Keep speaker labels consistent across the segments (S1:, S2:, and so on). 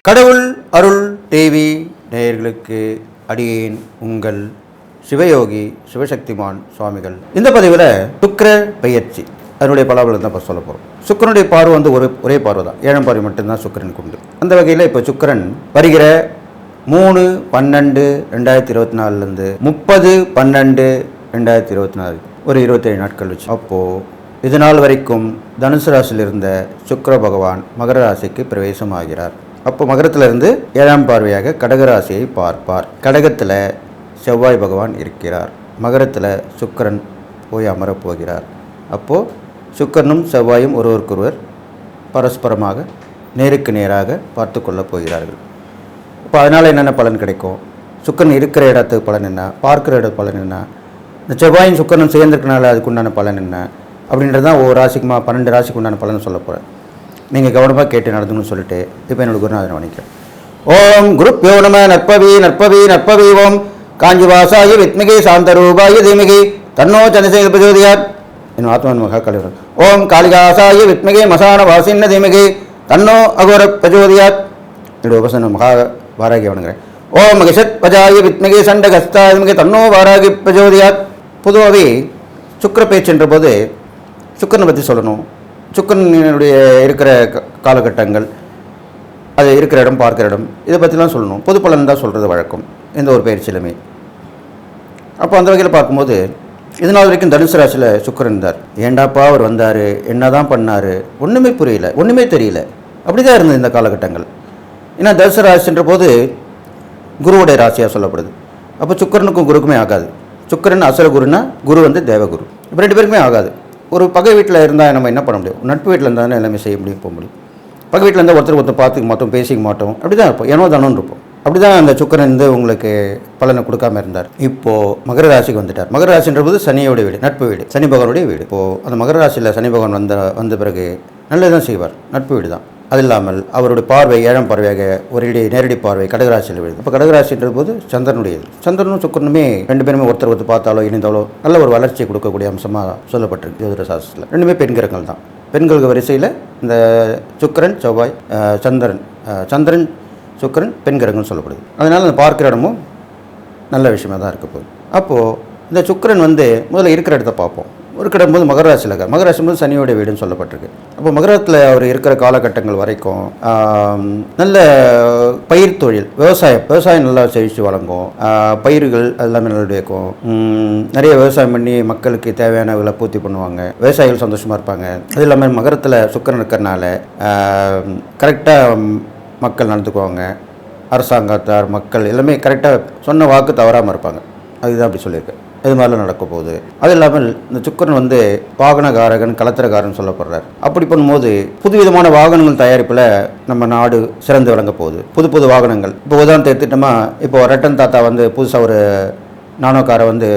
S1: கடவுள் அருள் டிவி நேயர்களுக்கு அடியேன் உங்கள் சிவயோகி சிவசக்திமான் சுவாமிகள். இந்த பதிவில் சுக்கிர பெயர்ச்சி அதனுடைய பலாபலம் தான் இப்போ சொல்ல போகிறோம். சுக்கிரனுடைய பார்வை வந்து ஒரே பார்வை தான், 7ஆம் பார்வை மட்டும்தான் சுக்கிரனுக்கு உண்டு. அந்த வகையில் இப்போ சுக்கிரன் வருகிற 3/12/2024 30/12/2024 ஒரு 27 நாட்கள் வச்சு. அப்போது இது நாள் வரைக்கும் தனுசு ராசியில் இருந்த சுக்கிர பகவான் மகர ராசிக்கு பிரவேசம் ஆகிறார். அப்போ மகரத்திலிருந்து 7ஆம் பார்வையாக கடகராசியை பார்ப்பார். கடகத்தில் செவ்வாய் பகவான் இருக்கிறார், மகரத்தில் சுக்கிரன் போய் அமரப் போகிறார். அப்போது சுக்கிரனும் செவ்வாயும் ஒருவருக்கொருவர் பரஸ்பரமாக நேருக்கு நேராக பார்த்து கொள்ளப் போகிறார்கள். இப்போ அதனால் என்னென்ன பலன் கிடைக்கும்? சுக்கிரன் இருக்கிற இடத்துக்கு பலன் என்ன, பார்க்குற இடத்து பலன் என்ன, இந்த செவ்வாயும் சுக்கிரனும் சேர்ந்துருக்கனால அதுக்குண்டான பலன் என்ன அப்படின்றது தான் ஒவ்வொரு ராசிக்குமா 12 ராசிக்கு உண்டான பலன் சொல்ல போகிறேன். நீங்கள் கவனமாக கேட்டு நடந்துன்னு சொல்லிட்டு இப்போ என்னோட குருநாதனை வணக்கம். ஓம் குருப்யோ நம. நற்பவி நற்பவி நற்பவி. ஓம் காஞ்சிவாசாய வித்மிகி சாந்தரூபாய தீமிகி தன்னோ சந்திரசேகர பிரச்சோதயாத். என் ஆத்மன் மகா கலிவர். ஓம் காளிகாசாய வித்மிகி மசான வாசின்ன தீமிகி தன்னோ அகோர பிரச்சோதயாத். என்னுடைய உபசன மகா வாராகி வணங்குறேன். ஓம் மகிஷத் பஜாய வித்மிகி சண்டகஸ்தா தீமிகி தன்னோ வாராகி பிரச்சோதயாத். பொதுவாகவே சுக்கிர பேச்சுன்ற போது சுக்கிரனை பற்றி சொல்லணும். சுக்கிரனுடைய இருக்கிற காலகட்டங்கள், அது இருக்கிற இடம், பார்க்குற இடம், இதை பற்றிலாம் சொல்லணும். பொது பலன் தான் சொல்கிறது வழக்கம் எந்த ஒரு பயிற்சியிலுமே. அப்போ அந்த வகையில் பார்க்கும்போது இது நாள் வரைக்கும் தனுசு ராசியில் சுக்கிரன் இருந்தார். ஏண்டாப்பா அவர் வந்தார், என்ன தான் பண்ணார், ஒன்றுமே புரியல, ஒன்றுமே தெரியல, அப்படி தான் இருந்தது இந்த காலகட்டங்கள். ஏன்னா தனுசு ராசின்ற போது குருவுடைய ராசியாக சொல்லப்படுது. அப்போ சுக்கிரனுக்கும் குருக்குமே ஆகாது. சுக்கிரன் அசுர குருன்னா, குரு வந்து தேவகுரு. இப்போ 2 பேருக்குமே ஆகாது. ஒரு பகை வீட்டில் இருந்தால் நம்ம என்ன பண்ண முடியும்? நட்பு வீட்டில் இருந்தால் எல்லாமே செய்ய முடியும், போக முடியும். பகை வீட்டில் இருந்தால் ஒருத்தர் பார்த்துக்க மாட்டோம், பேசிக்க மாட்டோம், அப்படி தான் இருப்போம், ஏனோ தானோன்னு இருப்போம். அப்படி தான் அந்த சுக்கிரன் வந்து உங்களுக்கு பலனை கொடுக்காம இருந்தார். இப்போது மகர ராசிக்கு வந்துட்டார். மகர ராசின்ற போது சனியோடைய வீடு, நட்பு வீடு, சனி பகவானுடைய வீடு. இப்போது அந்த மகர ராசியில் சனி பகவான் வந்த பிறகு நல்லதுதான் செய்வார், நட்பு வீடு தான். அது இல்லாமல் அவருடைய பார்வை 7ஆம் பார்வையாக ஒரு நேரடி பார்வை கடகராசியில் விழுது. இப்போ கடகராசின்ற போது சந்திரனுடையது. சந்திரனும் சுக்கிரனுமே 2 பேருமே ஒருத்தர் பார்த்தாலோ இணைந்தாலோ நல்ல ஒரு வளர்ச்சியை கொடுக்கக்கூடிய அம்சமாக சொல்லப்பட்டிருக்கு ஜோதிட சாஸ்திரத்தில். 2மே பெண் கிரகங்கள் தான். பெண்களுக்கு வரிசையில் இந்த சுக்கிரன் செவ்வாய் சந்திரன் சுக்கிரன் பெண் கிரகங்கள் சொல்லப்படுது. அதனால் அந்த பார்க்குற இடமும் நல்ல விஷயமாக தான் இருக்க போகுது. அப்போது இந்த சுக்கிரன் வந்து முதல்ல இருக்கிற இடத்த பார்ப்போம். ஒரு கிடம்போது மகராசியில் இருக்கார். மகராசி போது சனியோட வீடுன்னு சொல்லப்பட்டிருக்கு. அப்போ மகரத்தில் அவர் இருக்கிற காலகட்டங்கள் வரைக்கும் நல்ல பயிர் தொழில், விவசாயம் நல்லா செழித்து வழங்கும். பயிர்கள் எல்லாமே நல்லா இருக்கும். நிறைய விவசாயம் பண்ணி மக்களுக்கு தேவையானவர்களை பூர்த்தி பண்ணுவாங்க. விவசாயிகள் சந்தோஷமாக இருப்பாங்க. அது இல்லாமல் மகரத்தில் சுக்கிரன் இருக்கிறனால கரெக்டாக மக்கள் நடந்துக்குவாங்க. அரசாங்கத்தார், மக்கள் எல்லாமே கரெக்டாக சொன்ன வாக்கு தவறாமல் இருப்பாங்க. அதுதான் அப்படி சொல்லியிருக்கேன். இது மாதிரிலாம் நடக்க போகுது. அது இல்லாமல் இந்த சுக்கிரன் வந்து வாகனகாரகன், கலத்திரகாரன் சொல்லப்படுறார். அப்படி பண்ணும்போது புதுவிதமான வாகனங்கள் தயாரிப்பில் நம்ம நாடு சிறந்து விளங்க போகுது. புது வாகனங்கள். இப்போ உதாரணத்தை எடுத்துட்டோமா, இப்போ ரட்டன் தாத்தா வந்து புதுசாக ஒரு நானோ காரை வந்து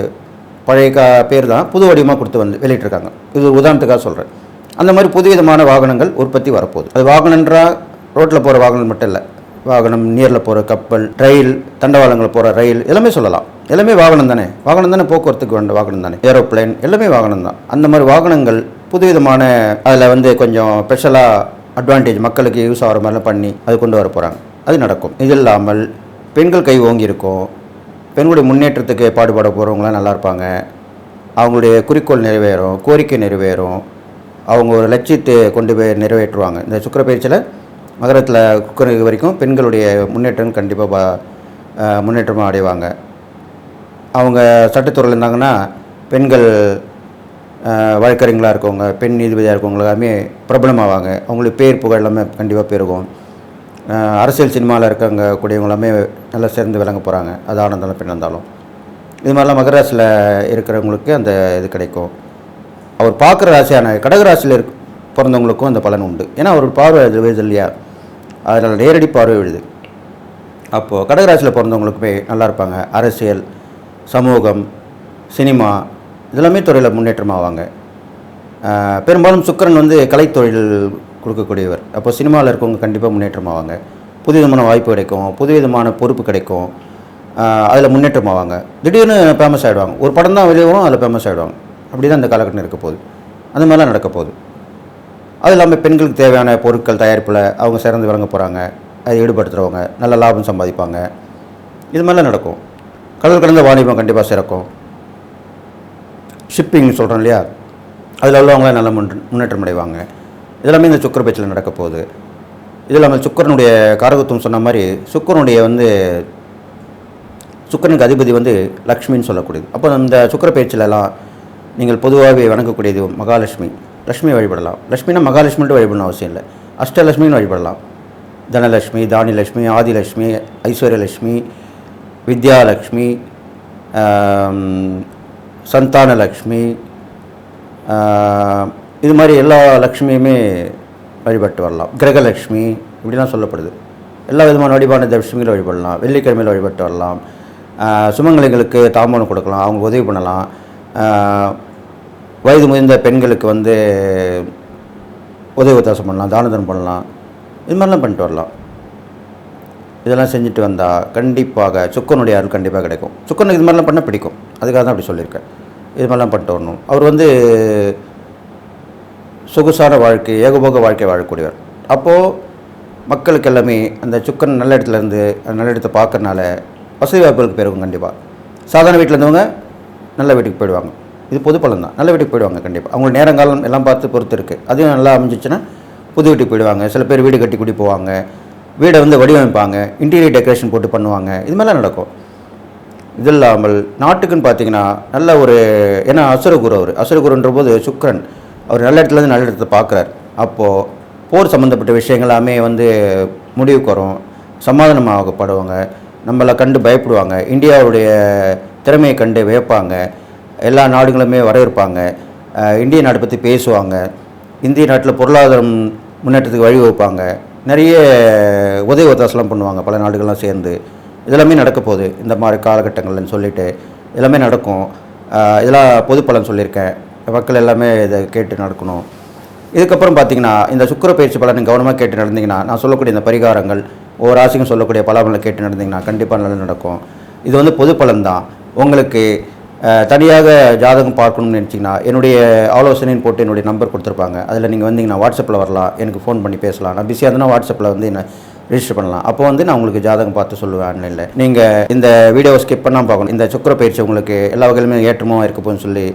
S1: பழைய பேர் தான் புது வடிவமாக கொடுத்து வந்து வெளியிட்டிருக்காங்க. இது ஒரு உதாரணத்துக்காக சொல்கிறேன். அந்த மாதிரி புதுவிதமான வாகனங்கள் உற்பத்தி வரப்போகுது. அது வாகனன்றா ரோட்டில் போகிற வாகனம் மட்டும் இல்லை, வாகனம், நீரில் போகிற கப்பல், ரயில், தண்டவாளங்களில் போகிற ரயில், எல்லாமே சொல்லலாம். எல்லாமே வாகனம் தானே, போக்குவரத்துக்கு வேண்ட வாகனம் தானே, ஏரோப்ளைன், எல்லாமே வாகனம் தான். அந்த மாதிரி வாகனங்கள் புதுவிதமான அதில் வந்து கொஞ்சம் ஸ்பெஷலாக அட்வான்டேஜ் மக்களுக்கு யூஸ் ஆகிற மாதிரிலாம் பண்ணி அது கொண்டு வர போகிறாங்க. அது நடக்கும். இது இல்லாமல் பெண்கள் கை ஓங்கி இருக்கும். பெண்களுடைய முன்னேற்றத்துக்கு பாடுபட போகிறவங்களாம் நல்லா இருப்பாங்க. அவங்களுடைய குறிக்கோள் நிறைவேறும், கோரிக்கை நிறைவேறும். அவங்க ஒரு லட்சியத்தை கொண்டு போய் நிறைவேற்றுவாங்க. இந்த சுக்கிர பயிற்சியில் மகரத்தில் குக்கர் வரைக்கும் பெண்களுடைய முன்னேற்றம் கண்டிப்பாக முன்னேற்றமாக அடைவாங்க. அவங்க சட்டத்துறையில் இருந்தாங்கன்னா பெண்கள் வழக்கறிஞர்களாக இருக்கவங்க, பெண் நீதிபதியாக இருக்கவங்க எல்லாமே பிரபலமாவாங்க. அவங்களுக்கு பேர் புகழ் எல்லாமே கண்டிப்பாக பெருகும். அரசியல் சினிமாவில் இருக்கவங்க கூடியவங்க எல்லாமே நல்லா சேர்ந்து விளங்க போகிறாங்க. அது ஆனந்தாலும் பெண் இருந்தாலும். இது மாதிரிலாம் மகர ராசியில் இருக்கிறவங்களுக்கு அந்த இது கிடைக்கும். அவர் பார்க்குற ராசியான கடகராசியில் பிறந்தவங்களுக்கும் அந்த பலன் உண்டு. ஏன்னா அவர் பார்வை விழுது இல்லையா, அதனால் நேரடி பார்வை விழுது. அப்போது கடகராசியில் பிறந்தவங்களுக்குமே நல்லா இருப்பாங்க. அரசியல், சமூகம், சினிமா இதெல்லாமே துறையில் முன்னேற்றமாவாங்க. பெரும்பாலும் சுக்கிரன் வந்து கலைத்தொழில் கொடுக்கக்கூடியவர். அப்போ சினிமாவில் இருக்கவங்க கண்டிப்பாக முன்னேற்றமாவாங்க. புதுவிதமான வாய்ப்பு கிடைக்கும், புதுவிதமான பொறுப்பு கிடைக்கும். அதில் முன்னேற்றமாவாங்க. திடீர்னு ஃபேமஸ் ஆகிடுவாங்க. ஒரு படம் தான் வெளியே வரும், அதில் ஃபேமஸ் ஆகிடுவாங்க. அப்படி தான் இந்த காலகட்டம் இருக்க போகுது. அந்த மாதிரிலாம் நடக்க போகுது. அது இல்லாமல் பெண்களுக்கு தேவையான பொருட்கள் தயாரிப்பில் அவங்க சிறந்து விளங்க போகிறாங்க. அதை ஈடுபடுத்துகிறவங்க நல்ல லாபம் சம்பாதிப்பாங்க. இது மாதிரிலாம் நடக்கும். கடல் கடந்த வாணிபம் கண்டிப்பாக சிறக்கும். ஷிப்பிங் சொல்கிறோம் இல்லையா, அதில் உள்ளவங்களாம் நல்ல முன்னேற்றம் அடைவாங்க. இதெல்லாமே இந்த சுக்கிர பேச்சில் நடக்க போகுது. இது இல்லாமல் சுக்கிரனுடைய காரகத்துவம் சொன்ன மாதிரி சுக்கிரனுக்கு அதிபதி லக்ஷ்மின்னு சொல்லக்கூடியது. அப்போ அந்த சுக்கிர பேச்சிலலாம் நீங்கள் பொதுவாகவே வணங்கக்கூடியது மகாலட்சுமி. லக்ஷ்மியை வழிபடலாம். லக்ஷ்மினா மகாலட்சுமின்ட்டு வழிபடணும் அவசியம் இல்லை, அஷ்டலட்சுமின்னு வழிபடலாம். தனலட்சுமி, தானியலட்சுமி, ஆதிலட்சுமி, ஐஸ்வர்யலட்சுமி, வித்யாலட்சுமி, சந்தானலக்ஷ்மி, இது மாதிரி எல்லா லக்ஷ்மியுமே வழிபட்டு வரலாம். கிரகலட்சுமி இப்படிலாம் சொல்லப்படுது. எல்லா விதமான வழிபாடு லட்சுமியில் வழிபடலாம். வெள்ளிக்கிழமையில் வழிபட்டு வரலாம். சுமங்கலிகளுக்கு தாம்பூலம் கொடுக்கலாம், அவங்க உதவி பண்ணலாம். வயது முதிர்ந்த பெண்களுக்கு உதவி உத்தாசம் பண்ணலாம், தானதனம் பண்ணலாம். இது மாதிரிலாம் பண்ணிட்டு வரலாம். இதெல்லாம் செஞ்சுட்டு வந்தால் கண்டிப்பாக சுக்கரனுடைய அருள் கண்டிப்பாக கிடைக்கும். சுக்கரனுக்கு இது மாதிரிலாம் பண்ண பிடிக்கும், அதுக்காக தான் அப்படி சொல்லியிருக்கேன். இது மாதிரிலாம் பண்ணிட்டு வரணும். அவர் சொகுசான வாழ்க்கை, ஏகபோக வாழ்க்கை வாழக்கூடியவர். அப்போது மக்களுக்கு எல்லாமே அந்த சுக்கரன் நல்ல இடத்துலேருந்து நல்ல இடத்தை பார்க்கறனால வசதி வாய்ப்புகளுக்கு பெருகும். கண்டிப்பாக சாதாரண வீட்டில் இருந்தவங்க நல்ல வீட்டுக்கு போயிடுவாங்க. இது பொது பலன் தான். நல்ல வீட்டுக்கு போயிடுவாங்க. கண்டிப்பாக அவங்களுக்கு நேரங்காலம் எல்லாம் பார்த்து பொறுத்து இருக்குது. அதுவும் நல்லா அமைஞ்சிச்சுன்னா புது வீட்டுக்கு போயிடுவாங்க. சில பேர் வீடு கட்டி கூட்டி போவாங்க, வீடை வடிவமைப்பாங்க, இன்டீரியர் டெக்கரேஷன் போட்டு பண்ணுவாங்க. இது மாதிரிலாம் நடக்கும். இது இல்லாமல் நாட்டுக்குன்னு பார்த்தீங்கன்னா நல்ல ஏன்னா அசுரகுருன்ற போது சுக்கிரன் அவர் நல்ல இடத்துலேருந்து நல்ல இடத்தை பார்க்குறார். அப்போது போர் சம்மந்தப்பட்ட விஷயங்கள் எல்லாமே முடிவுக்கு வரும், சமாதானமாகப்படுவாங்க, நம்மளை கண்டு பயப்படுவாங்க, இந்தியாவுடைய திறமையை கண்டு வியப்பாங்க, எல்லா நாடுகளுமே வரவேற்பாங்க, இந்திய நாட்டை பற்றி பேசுவாங்க, இந்திய நாட்டில் பொருளாதாரம் முன்னேற்றத்துக்கு வழிவகுப்பாங்க, நிறைய உதவி ஒத்தாசெல்லாம் பண்ணுவாங்க பல நாடுகள்லாம் சேர்ந்து. இதெல்லாமே நடக்க போகுது இந்த மாதிரி காலகட்டங்கள்னு சொல்லிட்டு எல்லாமே நடக்கும். இதெல்லாம் பொது பலன் சொல்லியிருக்கேன். மக்கள் எல்லாமே இதை கேட்டு நடக்கணும். இதுக்கப்புறம் பார்த்திங்கன்னா இந்த சுக்கிர பயிற்சி பலனை கவனமாக கேட்டு நடந்தீங்கன்னா, நான் சொல்லக்கூடிய இந்த பரிகாரங்கள் ஒவ்வொரு ராசிக்கும் சொல்லக்கூடிய பலன்களை கேட்டு நடந்தீங்கன்னா கண்டிப்பாக நல்லது நடக்கும். இது பொது பலன் தான். உங்களுக்கு தனியாக ஜாதகம் பார்க்கணும்னு நினச்சிங்கன்னா என்னுடைய ஆலோசனைன்னு போட்டு என்னுடைய நம்பர் கொடுத்துருப்பாங்க. அதில் நீங்கள் வந்தீங்கன்னா வாட்ஸ்அப்பில் வரலாம், எனக்கு ஃபோன் பண்ணி பேசலாம். நான் பிஸியாக இருந்தால் வாட்ஸ்அப்பில் என்ன ரிஜிஸ்டர் பண்ணலாம். அப்போ நான் உங்களுக்கு ஜாதகம் பார்த்து சொல்லுவேன் ஆன்லைனில். நீங்கள் இந்த வீடியோவை ஸ்கிப் பண்ணாமல் பார்க்கணும். இந்த சுக்கிர பயிற்சி உங்களுக்கு எல்லா வகையிலுமே ஏற்றமாக இருக்க போகுன்னு சொல்லி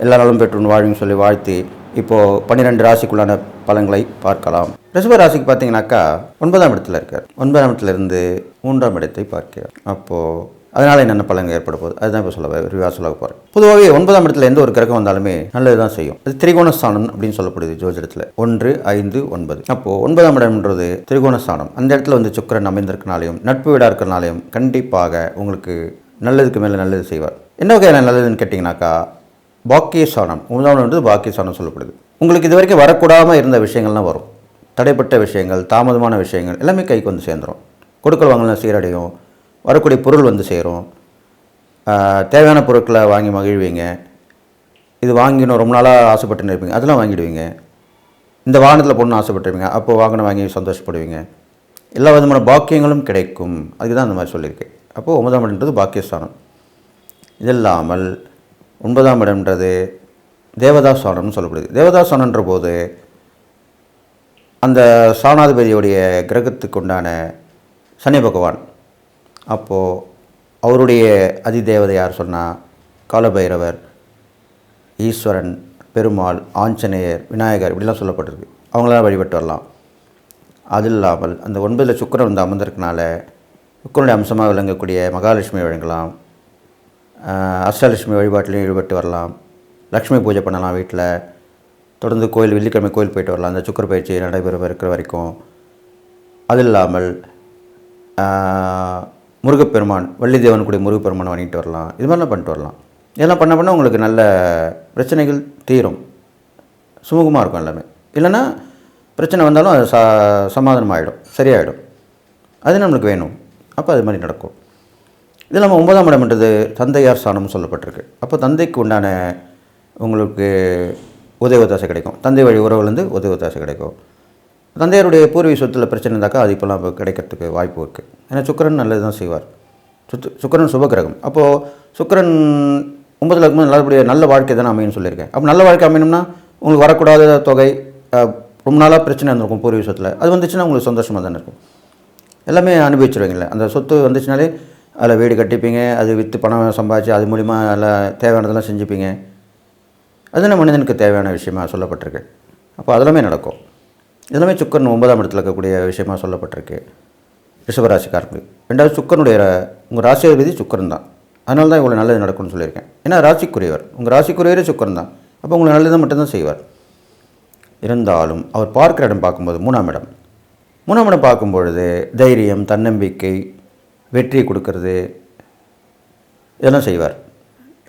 S1: எல்லா நாளும் பெற்று வாழ்வுன்னு சொல்லி வாழ்த்தி இப்போது 12 ராசிக்குள்ளான பலன்களை பார்க்கலாம். ரிஷப ராசிக்கு பார்த்தீங்கன்னாக்கா 9ஆம் இடத்துல இருக்கார். 9ஆம் இடத்துலேருந்து 3ஆம் இடத்தை பார்க்கிறார். அப்போது அதனால் என்னென்ன பலன்கள் ஏற்பட போகுது அதுதான் இப்போ விரிவாக சொல்ல போகிறேன். பொதுவாகவே 9ஆம் இடத்துல எந்த ஒரு கிரகம் வந்தாலுமே நல்லது தான் செய்யும். அது திரிகோணஸ்தானம் அப்படின்னு சொல்லப்படுது ஜோதிடத்தில். 1, 5, 9. அப்போது 9ஆம் இடம்ன்றது திரிகோணஸ்தானம். அந்த இடத்துல சுக்கிரன் அமைந்திருக்கனாலையும் நட்பு வீடாக இருக்கிறனாலையும் கண்டிப்பாக உங்களுக்கு நல்லதுக்கு மேலே நல்லது செய்வார். என்ன வகையான நல்லதுன்னு கேட்டிங்கனாக்கா பாக்கியஸ்தானம். 9ஆம் பாக்கியஸ்தானம் சொல்லப்படுது. உங்களுக்கு இது வரைக்கும் வரக்கூடாமல் இருந்த விஷயங்கள்லாம் வரும். தடைப்பட்ட விஷயங்கள், தாமதமான விஷயங்கள் எல்லாமே கைக்கு சேர்ந்துடும். கொடுக்கல் வாங்கலாம் சீரடையும். வரக்கூடிய பொருள் சேரும். தேவையான பொருட்களை வாங்கி மகிழ்வீங்க. இது வாங்கினோம் ரொம்ப நாளாக ஆசைப்பட்டுன்னு இருப்பீங்க, அதெல்லாம் வாங்கிடுவீங்க. இந்த வாகனத்தில் போகணுன்னு ஆசைப்பட்டுருவீங்க, அப்போது வாகனம் வாங்கி சந்தோஷப்படுவீங்க. எல்லா விதமான பாக்கியங்களும் கிடைக்கும். அதுக்கு தான் அந்த மாதிரி சொல்லியிருக்கேன். அப்போது 9ஆம் இடம்ன்றது பாக்கியஸ்தானம். இது இல்லாமல் 9ஆம் இடம்ன்றது தேவதாஸ்தானம்னு சொல்லப்படுது. தேவதாஸ்தானன்ற போது அந்த சாணாதிபதியுடைய கிரகத்துக்கு உண்டான சனி பகவான். அப்போது அவருடைய அதிதேவதை யார் சொன்னால் காலபைரவர், ஈஸ்வரன், பெருமாள், ஆஞ்சநேயர், விநாயகர் இப்படிலாம் சொல்லப்பட்டிருக்கு. அவங்களாம் வழிபட்டு வரலாம். அது இல்லாமல் அந்த 9 சுக்கிரன் அமர்ந்திருக்கனால சுக்கிரனுடைய அம்சமாக விளங்கக்கூடிய மகாலட்சுமி வழங்கலாம். அஷ்டலட்சுமி வழிபாட்டிலையும் ஈடுபட்டு வரலாம். லக்ஷ்மி பூஜை பண்ணலாம் வீட்டில். தொடர்ந்து வெள்ளிக்கிழமை கோயில் போயிட்டு வரலாம் அந்த சுக்கிர பயிற்சி நடைபெற இருக்கிற வரைக்கும். அது இல்லாமல் முருகப்பெருமான், வள்ளி தேவன் கூடிய முருகப்பெருமானை வாங்கிட்டு வரலாம். இது மாதிரிலாம் பண்ணிட்டு வரலாம். இதெல்லாம் பண்ண உங்களுக்கு நல்ல பிரச்சனைகள் தீரும், சுமூகமாக இருக்கும் எல்லாமே. இல்லைன்னா பிரச்சனை வந்தாலும் அது சமாதானம் ஆகிடும், சரியாயிடும். அது நம்மளுக்கு வேணும். அப்போ அது மாதிரி நடக்கும். இது இல்லாமல் 9ஆம் இடம்ன்றது தந்தையார் ஸ்தானம்னு சொல்லப்பட்டிருக்கு. அப்போ தந்தைக்கு உண்டான உங்களுக்கு உதவி ஒத்தாசை கிடைக்கும். தந்தை வழி உறவுலேருந்து உதவி ஒத்தாசை கிடைக்கும். தந்தையாருடைய பூர்வீக சொத்தில் பிரச்சனை இருந்தாக்கா அது இப்போலாம் கிடைக்கிறதுக்கு வாய்ப்பு இருக்குது. ஏன்னா சுக்கிரன் நல்லது தான் செய்வார். சுக்கிரன் சுபகிரகம். அப்போது சுக்கிரன் 9ல் இருக்கும்போது நல்லபடியாக நல்ல வாழ்க்கை தானே அமையும்னு சொல்லியிருக்கேன். அப்போ நல்ல வாழ்க்கை அமையணும்னா உங்களுக்கு வரக்கூடாத தொகை, ரொம்ப நாளாக பிரச்சனை இருந்திருக்கும் பூர்வீக சொத்தில், அது வந்துச்சுன்னா உங்களுக்கு சந்தோஷமாக தானே இருக்கும். எல்லாமே அனுபவிச்சுருவீங்களே. அந்த சொத்து வந்துச்சுனாலே அதில் வீடு கட்டிப்பீங்க, அது விற்று பணம் சம்பாதிச்சு அது மூலிமா எல்லாம் தேவையானதெல்லாம் செஞ்சுப்பீங்க. அதுதானே மனிதனுக்கு தேவையான விஷயமா சொல்லப்பட்டிருக்கு. அப்போ அதெல்லாமே நடக்கும். இதெல்லாமே சுக்கரன் 9ஆம் இடத்துல இருக்கக்கூடிய விஷயமா சொல்லப்பட்டிருக்கு ரிஷபராசிக்காரங்களுக்கு. ரெண்டாவது சுக்கரனுடைய உங்கள் ராசியாதிபதி சுக்கரன் தான். அதனால தான் இவ்வளோ நல்லது நடக்கும்னு சொல்லியிருக்கேன். ஏன்னா ராசிக்குரியவர், உங்கள் ராசிக்குரியவரே சுக்கரன் தான். அப்போ உங்களுக்கு நல்லதை மட்டும்தான் செய்வார். இருந்தாலும் அவர் பார்க்குற இடம் பார்க்கும்போது 3ஆம் இடம். 3ஆம் இடம் பார்க்கும்பொழுது தைரியம், தன்னம்பிக்கை, வெற்றியை கொடுக்கறது இதெல்லாம் செய்வார்.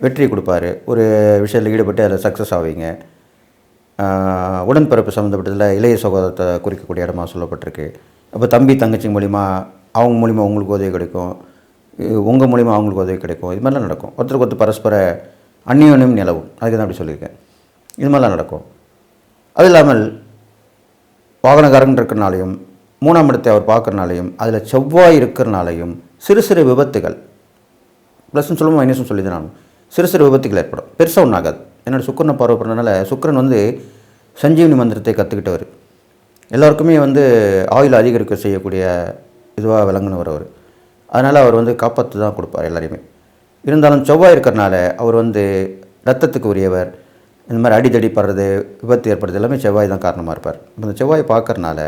S1: வெற்றியை கொடுப்பார். ஒரு விஷயத்தில் ஈடுபட்டு அதில் சக்ஸஸ் ஆவீங்க. உடன்பிறப்பு சம்மந்தப்பட்டதில் இளைய சகோதரத்தை குறிக்கக்கூடிய இடமா சொல்லப்பட்டிருக்கு. அப்போ தம்பி தங்கச்சி மூலிமா அவங்க மூலிமா உங்களுக்கு உதவி கிடைக்கும், உங்கள் மூலிமா அவங்களுக்கு உதவி கிடைக்கும். இது மாதிரிலாம் நடக்கும். ஒருத்தருக்கு ஒருத்தர் பரஸ்பர அந்யோன்யம் நிலவும். அதுக்கு தான் அப்படி சொல்லியிருக்கேன். இது மாதிரிலாம் நடக்கும். அது இல்லாமல் வாகனக்காரன் இருக்கிறனாலையும் 3ஆம் இடத்தை அவர் பார்க்குறனாலையும் அதில் செவ்வாய் இருக்கிறனாலையும் சிறு சிறு விபத்துகள், ப்ளஸ்ன்னு சொல்லுவோம் மைனஸ்ன்னு சொல்லி தான் நான், சிறு சிறு விபத்துகள் ஏற்படும். பெருசாக ஒன்றும் ஆகாது. என்னோடய சுக்கரனை பார்வை பண்ணுறதுனால சுக்கரன் வந்து சஞ்சீவனி மந்திரத்தை கற்றுக்கிட்டவர். எல்லாருக்குமே வந்து ஆயுள் அதிகரிக்க செய்யக்கூடிய இதுவாக விளங்குனவர் அவர். அதனால் அவர் வந்து காப்பாற்று தான் கொடுப்பார் எல்லாரையுமே. இருந்தாலும் செவ்வாய் இருக்கிறனால அவர் வந்து ரத்தத்துக்கு உரியவர். இந்த மாதிரி அடித்தடி படுறது, விபத்து ஏற்படுறது எல்லாமே செவ்வாய் தான் காரணமாக இருப்பார். இந்த செவ்வாய் பார்க்கறனால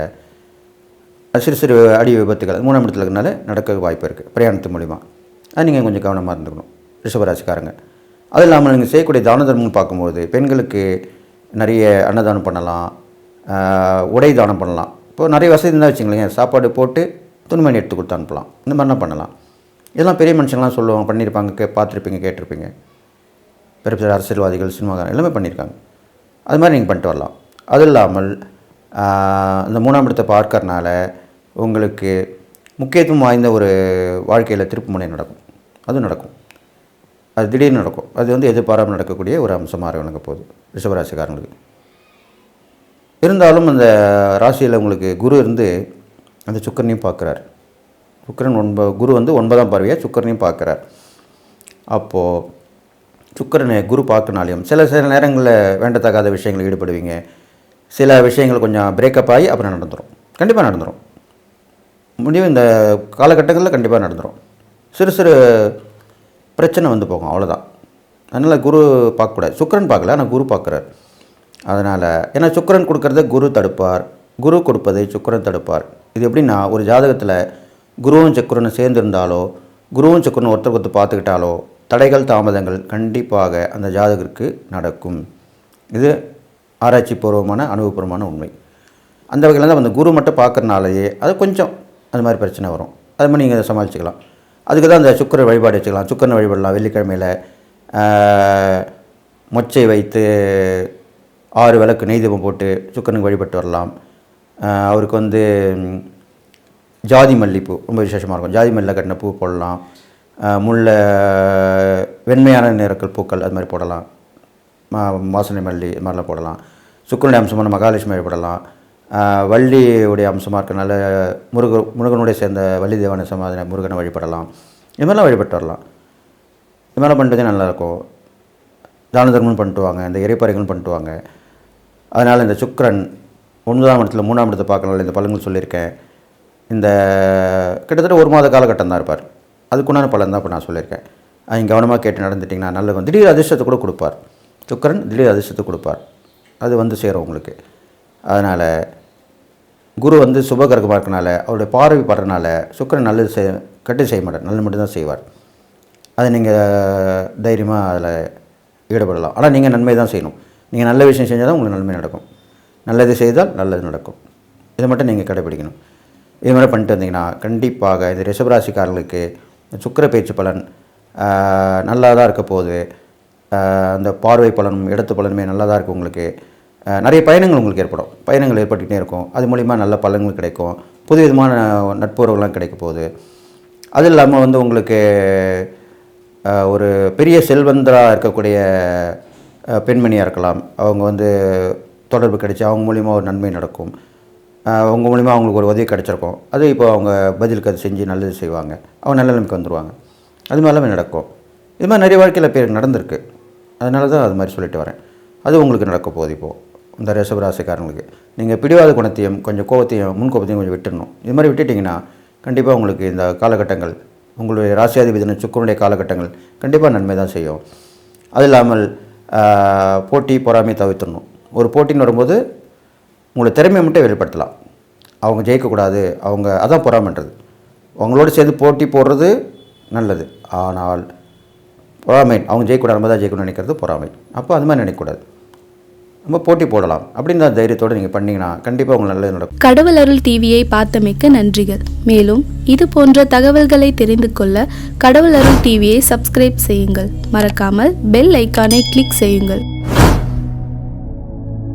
S1: சிறு சிறு அடி விபத்துகள் 3ஆம் இடத்துல இருக்கிறனால நடக்க வாய்ப்பு இருக்குது பிரயாணத்து மூலிமா. அது நீங்கள் கொஞ்சம் கவனமாக இருந்துக்கணும் ரிஷபராசிக்காரங்க. அது இல்லாமல் நீங்கள் செய்யக்கூடிய தான தர்மம்னு பார்க்கும்போது பெண்களுக்கு நிறைய அன்னதானம் பண்ணலாம், உடை தானம் பண்ணலாம். இப்போது நிறைய வசதி இருந்தால் வச்சுங்களேன், சாப்பாடு போட்டு துணிமணி எடுத்து கொடுத்து அனுப்பலாம். இந்த மாதிரிலாம் பண்ணலாம். இதெல்லாம் பெரிய மனுஷங்களாம் சொல்லுவாங்க, பண்ணியிருப்பாங்க, பார்த்துருப்பீங்க, கேட்டிருப்பீங்க. பெரிய பெரிய அரசியல்வாதிகள், சினிமாக்காரங்க எல்லாமே பண்ணியிருக்காங்க. அது மாதிரி நீங்கள் பண்ணிட்டு வரலாம். அது இல்லாமல் இந்த 3ஆம் இடத்தை பார்க்கறனால உங்களுக்கு முக்கியத்துவம் வாய்ந்த ஒரு வாழ்க்கையில் திருப்புமுனை நடக்கும். அது நடக்கும். அது திடீர்னு நடக்கும். அது வந்து எதிர்பாராமல் நடக்கக்கூடிய ஒரு அம்சமாக விளங்க போகுது ரிஷபராசிக்காரங்களுக்கு. இருந்தாலும் அந்த ராசியில் உங்களுக்கு குரு இருந்து அந்த சுக்கரனையும் பார்க்குறார். குரு வந்து 9ஆம் பார்வையாக சுக்கரனையும் பார்க்குறார். அப்போது சுக்கரனை குரு பார்க்கனாலையும் சில நேரங்களில் வேண்டத்தகாத விஷயங்களில் ஈடுபடுவீங்க. சில விஷயங்கள் கொஞ்சம் பிரேக்கப் ஆகி அப்புறம் நடந்துடும். கண்டிப்பாக நடந்துடும். முடிவு இந்த காலகட்டங்களில் கண்டிப்பாக நடந்துடும். சிறு சிறு பிரச்சனை வந்து போகும், அவ்வளோதான். அதனால் குரு பார்க்கக்கூடாது. சுக்கரன் பார்க்கல, ஆனால் குரு பார்க்குறார். அதனால் ஏன்னா சுக்கரன் கொடுக்கறத குரு தடுப்பார், குரு கொடுப்பதை சுக்கரன் தடுப்பார். இது எப்படின்னா, ஒரு ஜாதகத்தில் குருவும் சக்கரனும் சேர்ந்துருந்தாலோ, குருவும் சக்கரனும் ஒருத்தர் ஒருத்தர் பார்த்துக்கிட்டாலோ தடைகள், தாமதங்கள் கண்டிப்பாக அந்த ஜாதகருக்கு நடக்கும். இது ஆராய்ச்சி பூர்வமான அனுபவபூர்வமான உண்மை. அந்த வகையில் தான் அந்த குரு மட்டும் பார்க்குறனாலேயே அது கொஞ்சம் அது மாதிரி பிரச்சனை வரும். அது மாதிரி நீங்கள் சமாளிச்சுக்கலாம். அதுக்கு தான் அந்த சுக்கர வழிபாடு வச்சுக்கலாம். சுக்கரனை வழிபடலாம். வெள்ளிக்கிழமையில் மொச்சை வைத்து 6 விளக்கு நெய் தீபம் போட்டு சுக்கரனுக்கு வழிபட்டு வரலாம். அவருக்கு வந்து ஜாதி மல்லிப்பூ ரொம்ப விசேஷமாக இருக்கும். ஜாதி மல்லியில் கட்டின பூ போடலாம். முல்லை வெண்மையான நிறங்கள் பூக்கள் அது மாதிரி போடலாம். வாசனை மல்லி இது மாதிரிலாம் போடலாம். சுக்கரனுடைய அம்சமான மகாலட்சுமி வழிபடலாம். வள்ளியுடைய அம்சமாக இருக்கனால முருகனுடைய சேர்ந்த வள்ளி தேவான சமாதின முருகனை வழிபடலாம். இது மாதிரிலாம் வழிபட்டு வரலாம். இது மாதிரிலாம் பண்ணுறதே நல்லாயிருக்கும். தான தர்மம் பண்ணிட்டு வாங்க, இந்த இறைப்பறைகளும் பண்ணிட்டு வாங்க. அதனால் இந்த சுக்கரன் 9ஆம் இடத்துல 3ஆம் இடத்தை பார்க்கறனால இந்த பலன்கள் சொல்லியிருக்கேன். இந்த கிட்டத்தட்ட 1 மாத காலகட்டம் தான் இருப்பார். அதுக்குண்டான பலன் தான் இப்போ நான் சொல்லியிருக்கேன். அவங்க கவனமாக கேட்டு நடந்துட்டிங்கன்னா நல்லது. திடீர் அதிர்ஷ்டத்தை கூட கொடுப்பார். சுக்கரன் திடீர் அதிர்ஷ்டத்தை கொடுப்பார். அது வந்து சேரும் உங்களுக்கு. அதனால் குரு வந்து சுபகிரகமாக இருக்கனால அவருடைய பார்வை படுறதுனால சுக்கரன் நல்லது கட்டு செய்ய மாட்டார், நல்லது மட்டும்தான் செய்வார். அதை நீங்கள் தைரியமாக அதில் ஈடுபடலாம். ஆனால் நீங்கள் நன்மை தான் செய்யணும். நீங்கள் நல்ல விஷயம் செஞ்சால் தான் உங்களுக்கு நன்மை நடக்கும். நல்லது செய்தால் நல்லது நடக்கும். இதை மட்டும் நீங்கள் கடைப்பிடிக்கணும். இது மாதிரி பண்ணிட்டு வந்தீங்கன்னா கண்டிப்பாக இந்த ரிஷபராசிக்காரர்களுக்கு சுக்கிர பேச்சு பலன் நல்லா தான் இருக்க போகுது. அந்த பார்வை பலனும் இடத்து பலனுமே நல்லா தான் இருக்கும். உங்களுக்கு நிறைய பயணங்கள் உங்களுக்கு ஏற்படும். பயணங்கள் ஏற்பட்டுக்கிட்டே இருக்கும். அது மூலிமா நல்ல பலன்கள் கிடைக்கும். புது விதமான நட்புறவுகள்லாம் கிடைக்க போகுது. அது இல்லாமல் வந்து உங்களுக்கு ஒரு பெரிய செல்வந்தராக இருக்கக்கூடிய பெண்மணியாக இருக்கலாம். அவங்க வந்து தொடர்பு கிடைச்சி அவங்க மூலிமா ஒரு நன்மை நடக்கும். அவங்க மூலிமா அவங்களுக்கு ஒரு உதவி கிடச்சிருக்கும். அது இப்போ அவங்க பதிலுக்கு அது செஞ்சு நல்லது செய்வாங்க. அவங்க நல்ல நிலைமைக்கு வந்துடுவாங்க. அது மாதிரிலாம் நடக்கும். இது மாதிரி நிறைய வாழ்க்கையில் பேருக்கு நடந்திருக்கு. அதனால தான் அது மாதிரி சொல்லிட்டு வரேன். அது உங்களுக்கு நடக்க போகுது. இப்போது இந்த ரிஷபராசிக்காரங்களுக்கு நீங்கள் பிடிவாத குணத்தையும் கொஞ்சம் கோபத்தையும் முன்கோபத்தையும் கொஞ்சம் விட்டுடணும். இது மாதிரி விட்டுட்டிங்கன்னா கண்டிப்பாக உங்களுக்கு இந்த காலகட்டங்கள் உங்களுடைய ராசியாதிபதியான சுக்கிரனுடைய காலகட்டங்கள் கண்டிப்பாக நன்மை தான் செய்யும். அது இல்லாமல் போட்டி பொறாமை தவிர்த்துடணும். ஒரு போட்டின்னு வரும்போது உங்களோட திறமையை மட்டும் வெளிப்படுத்தலாம். அவங்க ஜெயிக்கக்கூடாது, அவங்க அதான் பொறாமைன்றது. அவங்களோட சேர்ந்து போட்டி போடுறது நல்லது, ஆனால் பொறாமை அவங்க ஜெயிக்கக்கூடாது, நம்ம தான் ஜெயிக்கணும்னு நினைக்கிறது பொறாமை. அப்போ அது மாதிரி நினைக்கக்கூடாது, நம்ம போட்டி போடலாம் அப்படின்னு தான் தைரியத்தோடு நீங்கள் பண்ணிங்கன்னா கண்டிப்பாக உங்களுக்கு நல்லது நடக்கும்.
S2: கடவுள் அருள் டிவியை பார்த்தமைக்கு நன்றிகள். மேலும் இது போன்ற தகவல்களை தெரிந்து கொள்ள கடவுள் அருள் டிவியை சப்ஸ்கிரைப் செய்யுங்கள். மறக்காமல் பெல் ஐக்கானை கிளிக் செய்யுங்கள்.